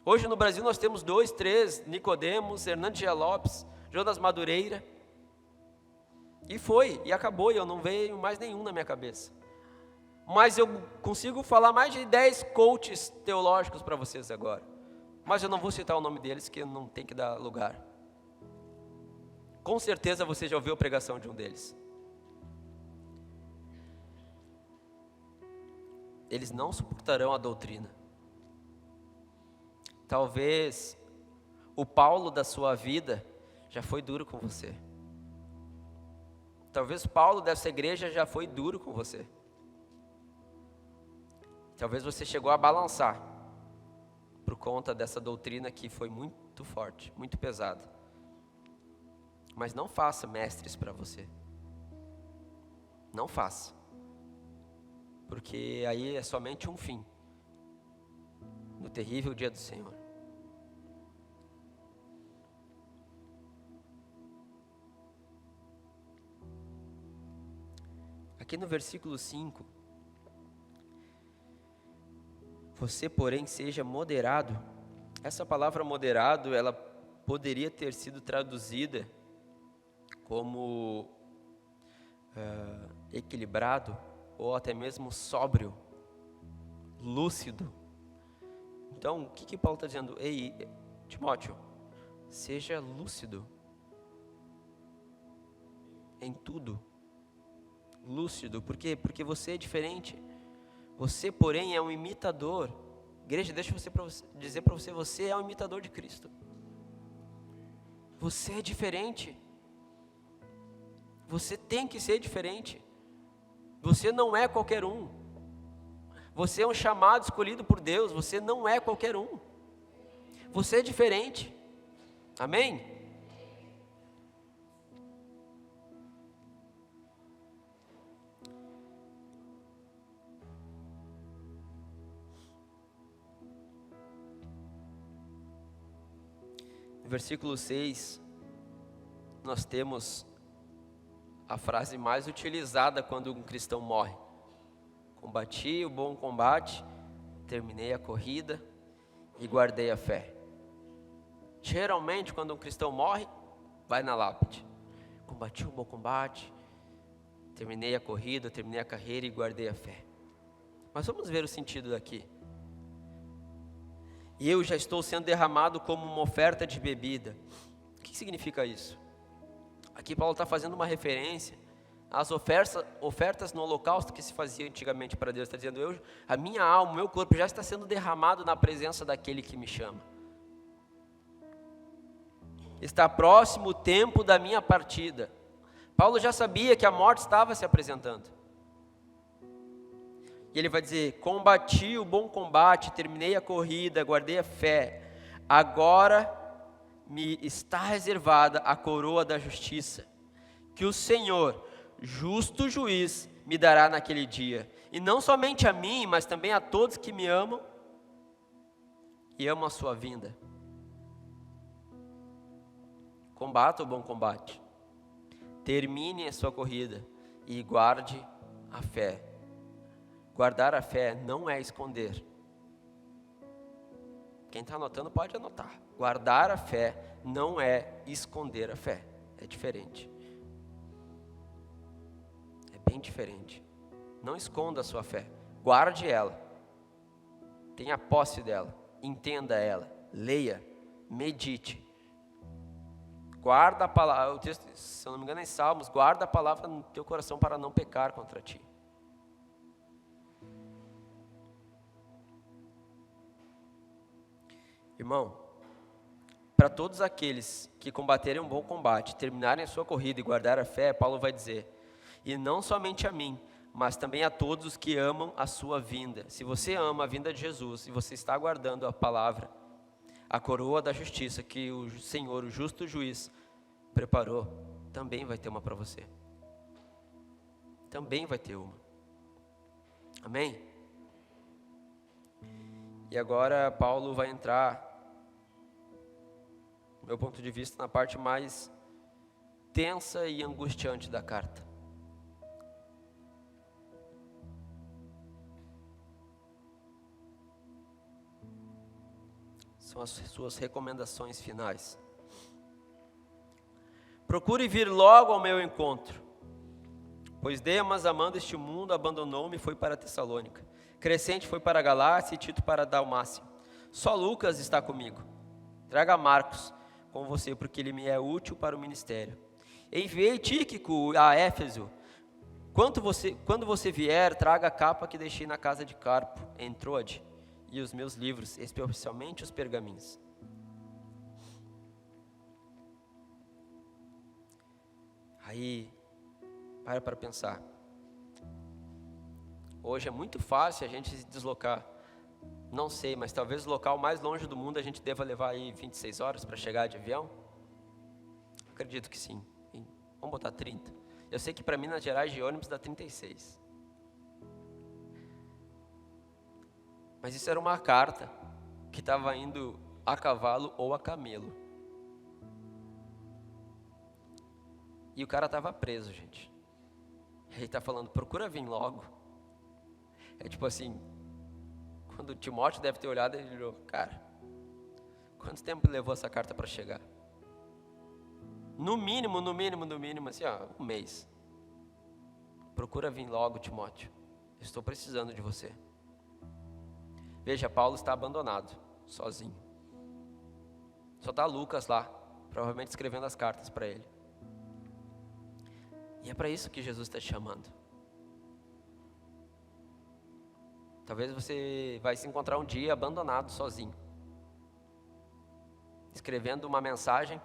Hoje no Brasil nós temos 2, 3, Nicodemos, Hernandes G. Lopes, Jonas Madureira. E acabou, e eu não veio mais nenhum na minha cabeça. Mas eu consigo falar mais de 10 coaches teológicos para vocês agora. Mas eu não vou citar o nome deles, que não tem que dar lugar. Com certeza você já ouviu a pregação de um deles. Eles não suportarão a doutrina. Talvez o Paulo da sua vida já foi duro com você. Talvez o Paulo dessa igreja já foi duro com você. Talvez você chegou a balançar por conta dessa doutrina que foi muito forte, muito pesada. Mas não faça mestres para você. Não faça. Porque aí é somente um fim. No terrível dia do Senhor. Aqui no versículo 5. Você, porém, seja moderado. Essa palavra moderado, ela poderia ter sido traduzida como equilibrado, ou até mesmo sóbrio, lúcido. Então, o que Paulo está dizendo? Ei, Timóteo, seja lúcido em tudo. Lúcido, por quê? Porque você é diferente. Você, porém, é um imitador. Igreja, deixa eu dizer para você, você é um imitador de Cristo. Você é diferente. Você tem que ser diferente. Você não é qualquer um. Você é um chamado escolhido por Deus. Você não é qualquer um. Você é diferente. Amém? No versículo 6, nós temos a frase mais utilizada quando um cristão morre. Combati o bom combate, terminei a corrida e guardei a fé. Geralmente, quando um cristão morre, vai na lápide. Combati o bom combate, terminei a corrida, terminei a carreira e guardei a fé. Mas vamos ver o sentido daqui. E eu já estou sendo derramado como uma oferta de bebida. O que significa isso? Aqui Paulo está fazendo uma referência às ofertas no holocausto que se fazia antigamente para Deus. Está dizendo, a minha alma, o meu corpo já está sendo derramado na presença daquele que me chama. Está próximo o tempo da minha partida. Paulo já sabia que a morte estava se apresentando. E ele vai dizer, combati o bom combate, terminei a corrida, guardei a fé. Agora me está reservada a coroa da justiça, que o Senhor, justo juiz, me dará naquele dia. E não somente a mim, mas também a todos que me amam e amam a sua vinda. Combata o bom combate, termine a sua corrida e guarde a fé. Guardar a fé não é esconder. Quem está anotando pode anotar. Guardar a fé não é esconder a fé. É diferente. É bem diferente. Não esconda a sua fé. Guarde ela. Tenha posse dela. Entenda ela. Leia. Medite. Guarda a palavra. O texto, se eu não me engano, é em Salmos. Guarda a palavra no teu coração para não pecar contra ti. Irmão, para todos aqueles que combaterem um bom combate, terminarem a sua corrida e guardar a fé, Paulo vai dizer, e não somente a mim, mas também a todos os que amam a sua vinda. Se você ama a vinda de Jesus e você está aguardando a palavra, a coroa da justiça que o Senhor, o justo juiz, preparou, também vai ter uma para você. Também vai ter uma. Amém? E agora Paulo vai entrar, do meu ponto de vista, na parte mais tensa e angustiante da carta. São as suas recomendações finais. Procure vir logo ao meu encontro, pois Demas, amando este mundo, abandonou-me e foi para Tessalônica. Crescente foi para a Galácia e Tito para a Dalmácia. Só Lucas está comigo. Traga Marcos com você, porque ele me é útil para o ministério. Enviei Tíquico a Éfeso. Quando você vier, traga a capa que deixei na casa de Carpo, em Troade, e os meus livros, especialmente os pergaminhos. Aí, para pensar. Hoje é muito fácil a gente se deslocar. Não sei, mas talvez o local mais longe do mundo a gente deva levar aí 26 horas para chegar de avião. Acredito que sim. Vamos botar 30. Eu sei que para Minas Gerais de ônibus dá 36. Mas isso era uma carta que estava indo a cavalo ou a camelo. E o cara estava preso, gente. Ele está falando, procura vir logo. É tipo assim, quando o Timóteo deve ter olhado, ele falou, cara, quanto tempo levou essa carta para chegar? No mínimo, assim, um mês. Procura vir logo, Timóteo. Eu estou precisando de você. Veja, Paulo está abandonado, sozinho. Só está Lucas lá, provavelmente escrevendo as cartas para ele. E é para isso que Jesus está te chamando. Talvez você vai se encontrar um dia abandonado, sozinho, escrevendo uma mensagem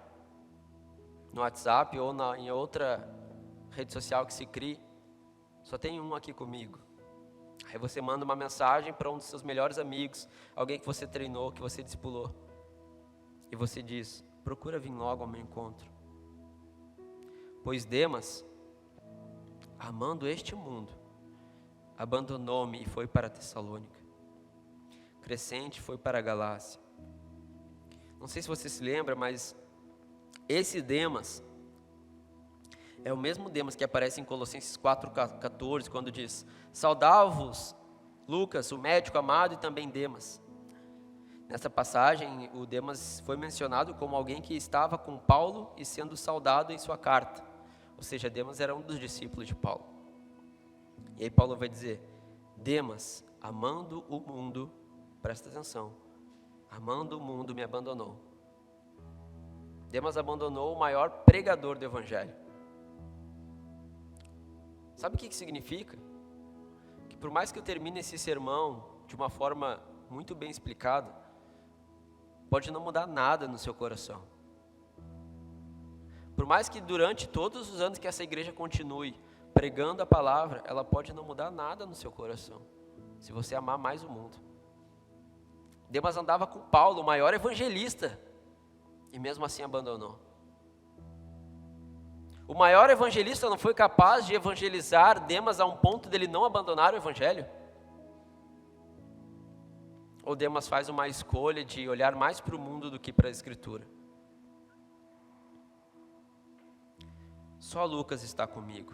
no WhatsApp ou em outra rede social que se crie, só tem um aqui comigo. Aí você manda uma mensagem para um dos seus melhores amigos, alguém que você treinou, que você discipulou. E você diz: procura vir logo ao meu encontro. Pois Demas, amando este mundo, abandonou-me e foi para Tessalônica. Crescente foi para a Galácia. Não sei se você se lembra, mas esse Demas é o mesmo Demas que aparece em Colossenses 4,14, quando diz: saudai-vos, Lucas, o médico amado, e também Demas. Nessa passagem, o Demas foi mencionado como alguém que estava com Paulo e sendo saudado em sua carta. Ou seja, Demas era um dos discípulos de Paulo. E aí Paulo vai dizer: Demas, amando o mundo, presta atenção, amando o mundo, me abandonou. Demas abandonou o maior pregador do Evangelho. Sabe o que significa? Que por mais que eu termine esse sermão de uma forma muito bem explicada, pode não mudar nada no seu coração. Por mais que durante todos os anos que essa igreja continue pregando a palavra, ela pode não mudar nada no seu coração, se você amar mais o mundo. Demas andava com Paulo, o maior evangelista, e mesmo assim abandonou. O maior evangelista não foi capaz de evangelizar Demas a um ponto dele não abandonar o evangelho? Ou Demas faz uma escolha de olhar mais para o mundo do que para a Escritura? Só Lucas está comigo.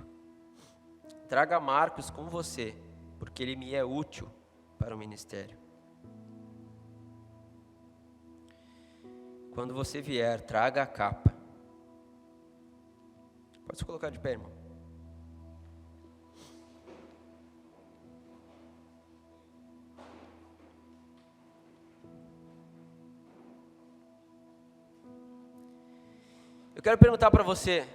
Traga Marcos com você, porque ele me é útil para o ministério. Quando você vier, traga a capa. Pode se colocar de pé, irmão. Eu quero perguntar para você: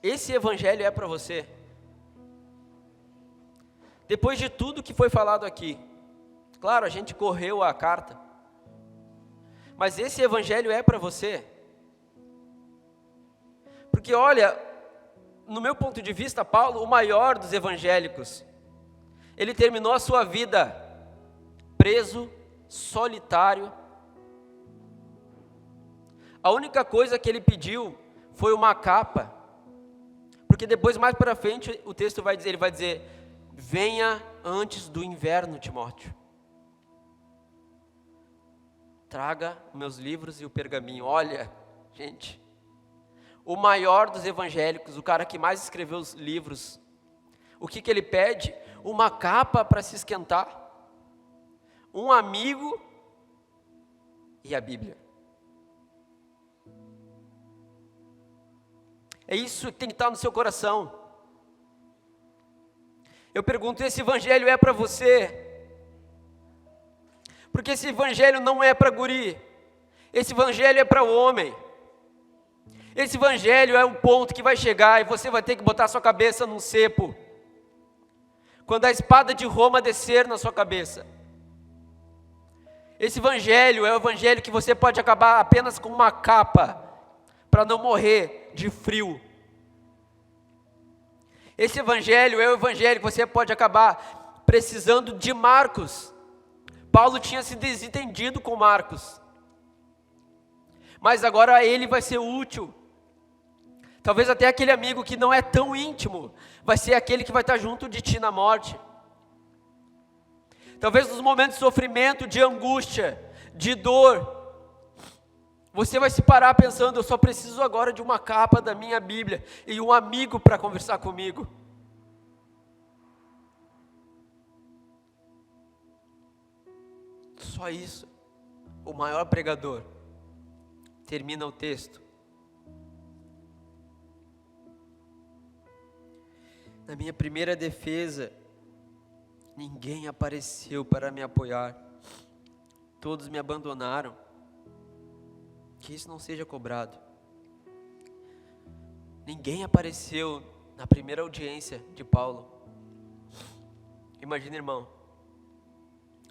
esse evangelho é para você? Depois de tudo que foi falado aqui, claro, a gente correu a carta, mas esse evangelho é para você? Porque olha, no meu ponto de vista, Paulo, o maior dos evangélicos, ele terminou a sua vida preso, solitário. A única coisa que ele pediu foi uma capa, porque depois, mais para frente, o texto vai dizer, ele vai dizer: venha antes do inverno, Timóteo. Traga meus livros e o pergaminho. Olha, gente, o maior dos evangélicos, o cara que mais escreveu os livros, o que ele pede? Uma capa para se esquentar, um amigo e a Bíblia. É isso que tem que estar no seu coração. Eu pergunto: esse evangelho é para você? Porque esse evangelho não é para guri, esse evangelho é para o homem. Esse evangelho é um ponto que vai chegar e você vai ter que botar sua cabeça num cepo, quando a espada de Roma descer na sua cabeça. Esse evangelho é o evangelho que você pode acabar apenas com uma capa, para não morrer de frio. Esse evangelho é o evangelho que você pode acabar precisando de Marcos. Paulo tinha se desentendido com Marcos, mas agora ele vai ser útil. Talvez até aquele amigo que não é tão íntimo, vai ser aquele que vai estar junto de ti na morte. Talvez nos momentos de sofrimento, de angústia, de dor, você vai se parar pensando: eu só preciso agora de uma capa da minha Bíblia e um amigo para conversar comigo. Só isso. O maior pregador termina o texto: na minha primeira defesa, ninguém apareceu para me apoiar, todos me abandonaram. Que isso não seja cobrado. Ninguém apareceu na primeira audiência de Paulo. Imagina, irmão,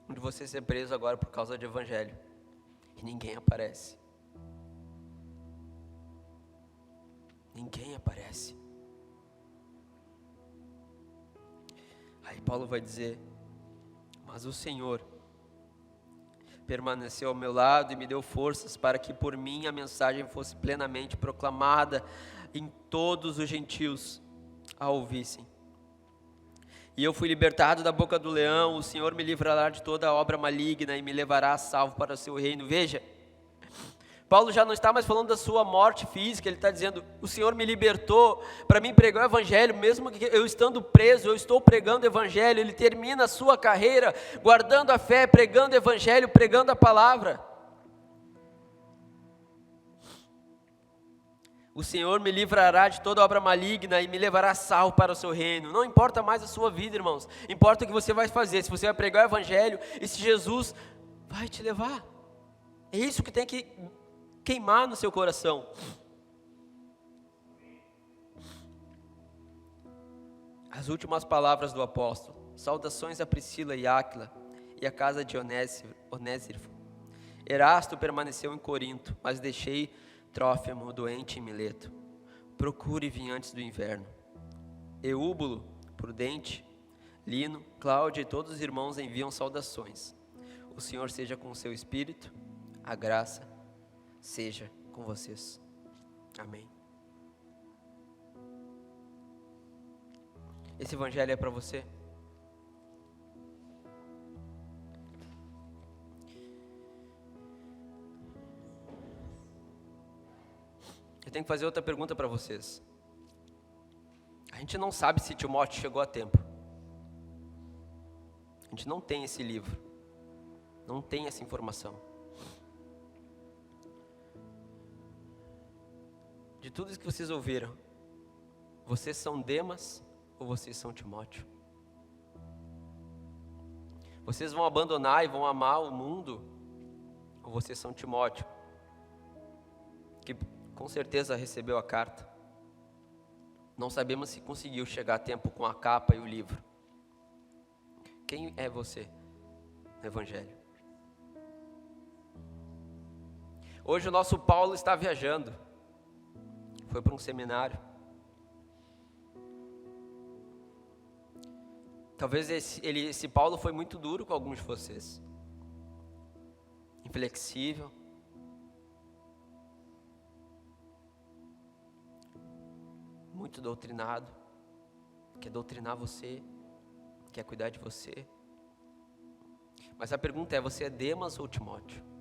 onde você ser preso agora por causa de evangelho e ninguém aparece. Ninguém aparece. Paulo vai dizer: mas o Senhor permaneceu ao meu lado e me deu forças para que por mim a mensagem fosse plenamente proclamada em todos os gentios a ouvissem. E eu fui libertado da boca do leão, o Senhor me livrará de toda obra maligna e me levará a salvo para o seu reino. Veja, Paulo já não está mais falando da sua morte física, ele está dizendo: o Senhor me libertou para mim pregar o evangelho, mesmo que eu estando preso, eu estou pregando o evangelho. Ele termina a sua carreira guardando a fé, pregando o evangelho, pregando a palavra. O Senhor me livrará de toda obra maligna e me levará salvo para o seu reino. Não importa mais a sua vida, irmãos, importa o que você vai fazer, se você vai pregar o evangelho e se Jesus vai te levar. É isso que tem que queimar no seu coração. As últimas palavras do apóstolo: saudações a Priscila e Áquila e a casa de Onésiforo. Erasto permaneceu em Corinto, mas deixei Trófimo doente em Mileto. Procure vir antes do inverno. Eúbulo, Prudente, Lino, Cláudia e todos os irmãos enviam saudações. O Senhor seja com o seu espírito, a graça seja com vocês. Amém. Esse evangelho é para você? Eu tenho que fazer outra pergunta para vocês. A gente não sabe se Timóteo chegou a tempo. A gente não tem esse livro. Não tem essa informação. De tudo isso que vocês ouviram, vocês são Demas ou vocês são Timóteo? Vocês vão abandonar e vão amar o mundo ou vocês são Timóteo, que com certeza recebeu a carta? Não sabemos se conseguiu chegar a tempo com a capa e o livro. Quem é você no evangelho? Hoje o nosso Paulo está viajando. Foi para um seminário. Talvez esse Paulo foi muito duro com alguns de vocês. Inflexível. Muito doutrinado. Quer doutrinar você. Quer cuidar de você. Mas a pergunta é: você é Demas ou Timóteo?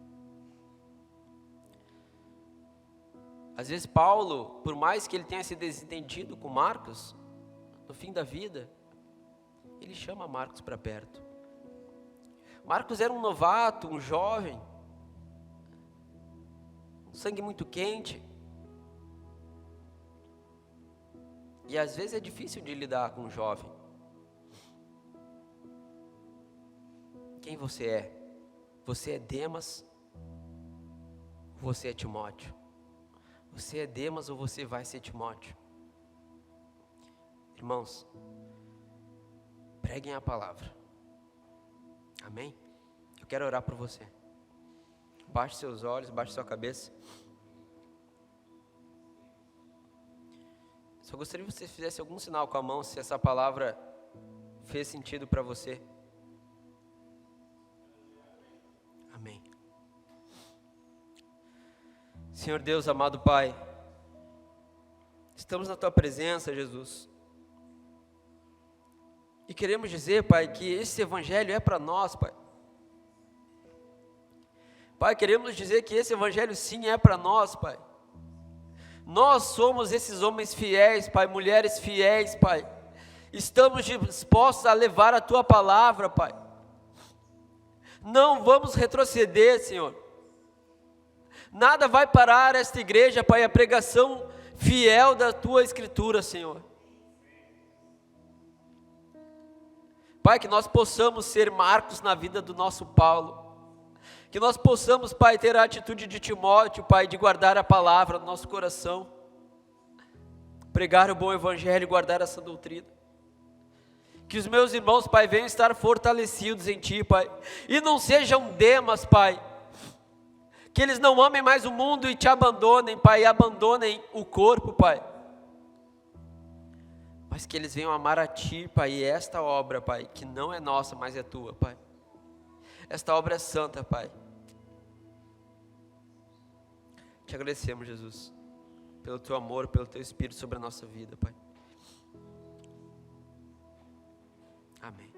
Às vezes Paulo, por mais que ele tenha se desentendido com Marcos, no fim da vida, ele chama Marcos para perto. Marcos era um novato, um jovem, um sangue muito quente. E às vezes é difícil de lidar com um jovem. Quem você é? Você é Demas ou você é Timóteo? Você é Demas ou você vai ser Timóteo? Irmãos, preguem a palavra. Amém? Eu quero orar por você. Baixe seus olhos, baixe sua cabeça. Só gostaria que você fizesse algum sinal com a mão se essa palavra fez sentido para você. Amém. Senhor Deus, amado Pai, estamos na Tua presença, Jesus, e queremos dizer, Pai, que esse Evangelho é para nós, Pai. Pai, queremos dizer que esse Evangelho sim é para nós, Pai. Nós somos esses homens fiéis, Pai, mulheres fiéis, Pai. Estamos dispostos a levar a Tua palavra, Pai. Não vamos retroceder, Senhor. Nada vai parar esta igreja, Pai, a pregação fiel da Tua Escritura, Senhor. Pai, que nós possamos ser marcos na vida do nosso Paulo. Que nós possamos, Pai, ter a atitude de Timóteo, Pai, de guardar a palavra no nosso coração. Pregar o bom evangelho e guardar essa doutrina. Que os meus irmãos, Pai, venham estar fortalecidos em Ti, Pai. E não sejam Demas, Pai. Que eles não amem mais o mundo e Te abandonem, Pai, e abandonem o corpo, Pai. mas que eles venham amar a Ti, Pai, e esta obra, Pai, que não é nossa, mas é Tua, Pai. Esta obra é santa, Pai. Te agradecemos, Jesus, pelo Teu amor, pelo Teu Espírito sobre a nossa vida, Pai. Amém.